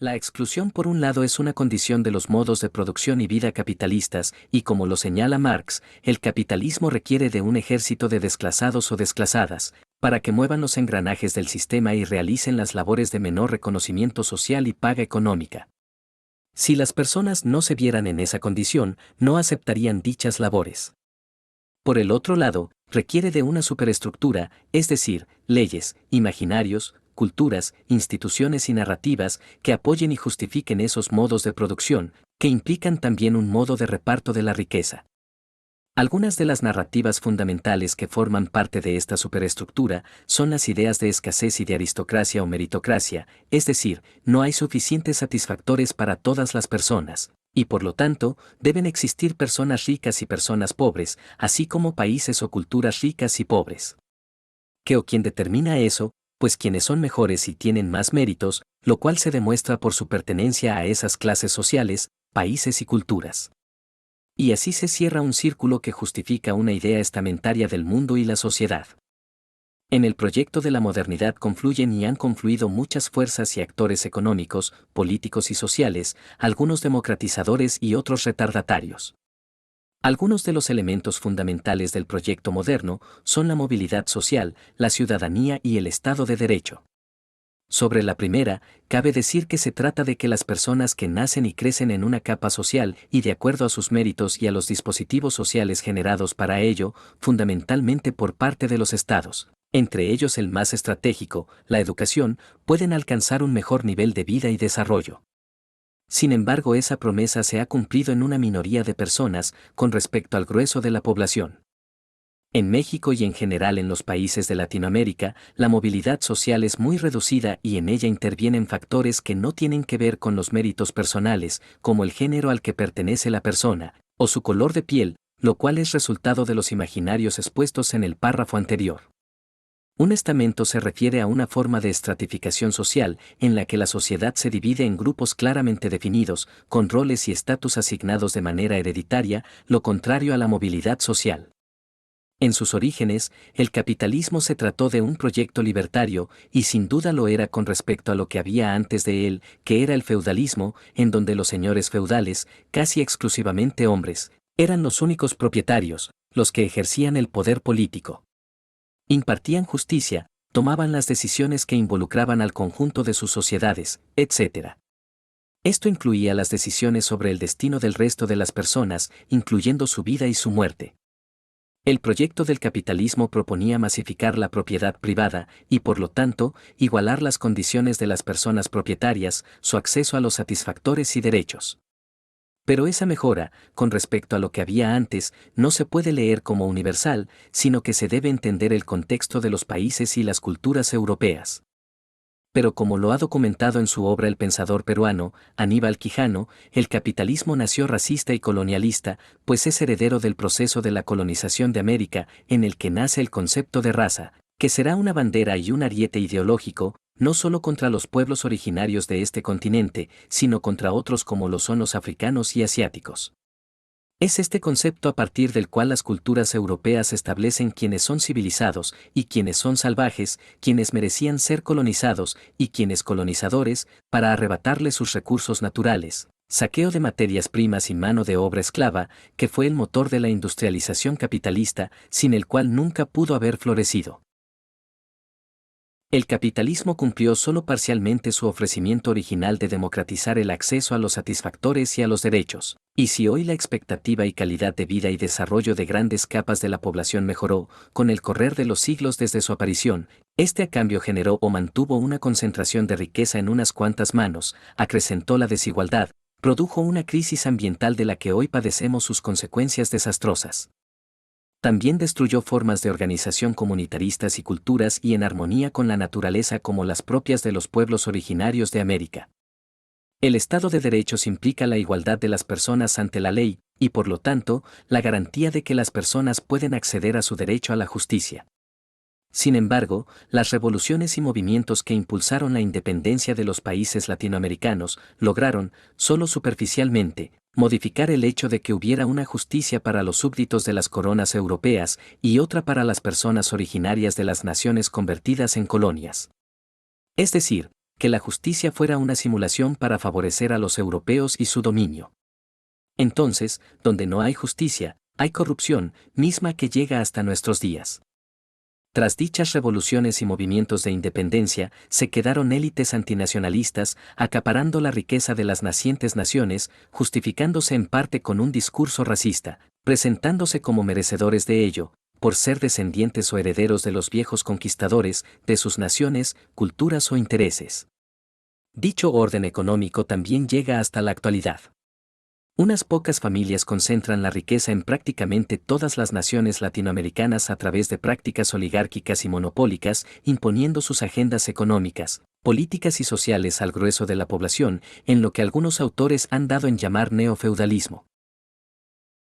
La exclusión por un lado es una condición de los modos de producción y vida capitalistas, y como lo señala Marx, el capitalismo requiere de un ejército de desclasados o desclasadas, para que muevan los engranajes del sistema y realicen las labores de menor reconocimiento social y paga económica. Si las personas no se vieran en esa condición, no aceptarían dichas labores. Por el otro lado, requiere de una superestructura, es decir, leyes, imaginarios, culturas, instituciones y narrativas que apoyen y justifiquen esos modos de producción, que implican también un modo de reparto de la riqueza. Algunas de las narrativas fundamentales que forman parte de esta superestructura son las ideas de escasez y de aristocracia o meritocracia, es decir, no hay suficientes satisfactores para todas las personas, y por lo tanto, deben existir personas ricas y personas pobres, así como países o culturas ricas y pobres. ¿Qué o quién determina eso? Pues quienes son mejores y tienen más méritos, lo cual se demuestra por su pertenencia a esas clases sociales, países y culturas. Y así se cierra un círculo que justifica una idea estamentaria del mundo y la sociedad. En el proyecto de la modernidad confluyen y han confluido muchas fuerzas y actores económicos, políticos y sociales, algunos democratizadores y otros retardatarios. Algunos de los elementos fundamentales del proyecto moderno son la movilidad social, la ciudadanía y el Estado de Derecho. Sobre la primera, cabe decir que se trata de que las personas que nacen y crecen en una capa social y de acuerdo a sus méritos y a los dispositivos sociales generados para ello, fundamentalmente por parte de los estados, entre ellos el más estratégico, la educación, pueden alcanzar un mejor nivel de vida y desarrollo. Sin embargo, esa promesa se ha cumplido en una minoría de personas con respecto al grueso de la población. En México y en general en los países de Latinoamérica, la movilidad social es muy reducida y en ella intervienen factores que no tienen que ver con los méritos personales, como el género al que pertenece la persona, o su color de piel, lo cual es resultado de los imaginarios expuestos en el párrafo anterior. Un estamento se refiere a una forma de estratificación social en la que la sociedad se divide en grupos claramente definidos, con roles y estatus asignados de manera hereditaria, lo contrario a la movilidad social. En sus orígenes, el capitalismo se trató de un proyecto libertario, y sin duda lo era con respecto a lo que había antes de él, que era el feudalismo, en donde los señores feudales, casi exclusivamente hombres, eran los únicos propietarios, los que ejercían el poder político. Impartían justicia, tomaban las decisiones que involucraban al conjunto de sus sociedades, etc. Esto incluía las decisiones sobre el destino del resto de las personas, incluyendo su vida y su muerte. El proyecto del capitalismo proponía masificar la propiedad privada y, por lo tanto, igualar las condiciones de las personas propietarias, su acceso a los satisfactores y derechos. Pero esa mejora, con respecto a lo que había antes, no se puede leer como universal, sino que se debe entender el contexto de los países y las culturas europeas. Pero como lo ha documentado en su obra el pensador peruano, Aníbal Quijano, el capitalismo nació racista y colonialista, pues es heredero del proceso de la colonización de América, en el que nace el concepto de raza, que será una bandera y un ariete ideológico, no solo contra los pueblos originarios de este continente, sino contra otros como lo son los africanos y asiáticos. Es este concepto a partir del cual las culturas europeas establecen quiénes son civilizados y quiénes son salvajes, quienes merecían ser colonizados y quienes colonizadores, para arrebatarles sus recursos naturales, saqueo de materias primas y mano de obra esclava, que fue el motor de la industrialización capitalista, sin el cual nunca pudo haber florecido. El capitalismo cumplió solo parcialmente su ofrecimiento original de democratizar el acceso a los satisfactores y a los derechos, y si hoy la expectativa y calidad de vida y desarrollo de grandes capas de la población mejoró, con el correr de los siglos desde su aparición, este a cambio generó o mantuvo una concentración de riqueza en unas cuantas manos, acrecentó la desigualdad, produjo una crisis ambiental de la que hoy padecemos sus consecuencias desastrosas. También destruyó formas de organización comunitaristas y culturas y en armonía con la naturaleza como las propias de los pueblos originarios de América. El Estado de Derechos implica la igualdad de las personas ante la ley, y por lo tanto, la garantía de que las personas pueden acceder a su derecho a la justicia. Sin embargo, las revoluciones y movimientos que impulsaron la independencia de los países latinoamericanos lograron, solo superficialmente, modificar el hecho de que hubiera una justicia para los súbditos de las coronas europeas y otra para las personas originarias de las naciones convertidas en colonias. Es decir, que la justicia fuera una simulación para favorecer a los europeos y su dominio. Entonces, donde no hay justicia, hay corrupción, misma que llega hasta nuestros días. Tras dichas revoluciones y movimientos de independencia, se quedaron élites antinacionalistas, acaparando la riqueza de las nacientes naciones, justificándose en parte con un discurso racista, presentándose como merecedores de ello, por ser descendientes o herederos de los viejos conquistadores, de sus naciones, culturas o intereses. Dicho orden económico también llega hasta la actualidad. Unas pocas familias concentran la riqueza en prácticamente todas las naciones latinoamericanas a través de prácticas oligárquicas y monopólicas, imponiendo sus agendas económicas, políticas y sociales al grueso de la población, en lo que algunos autores han dado en llamar neofeudalismo.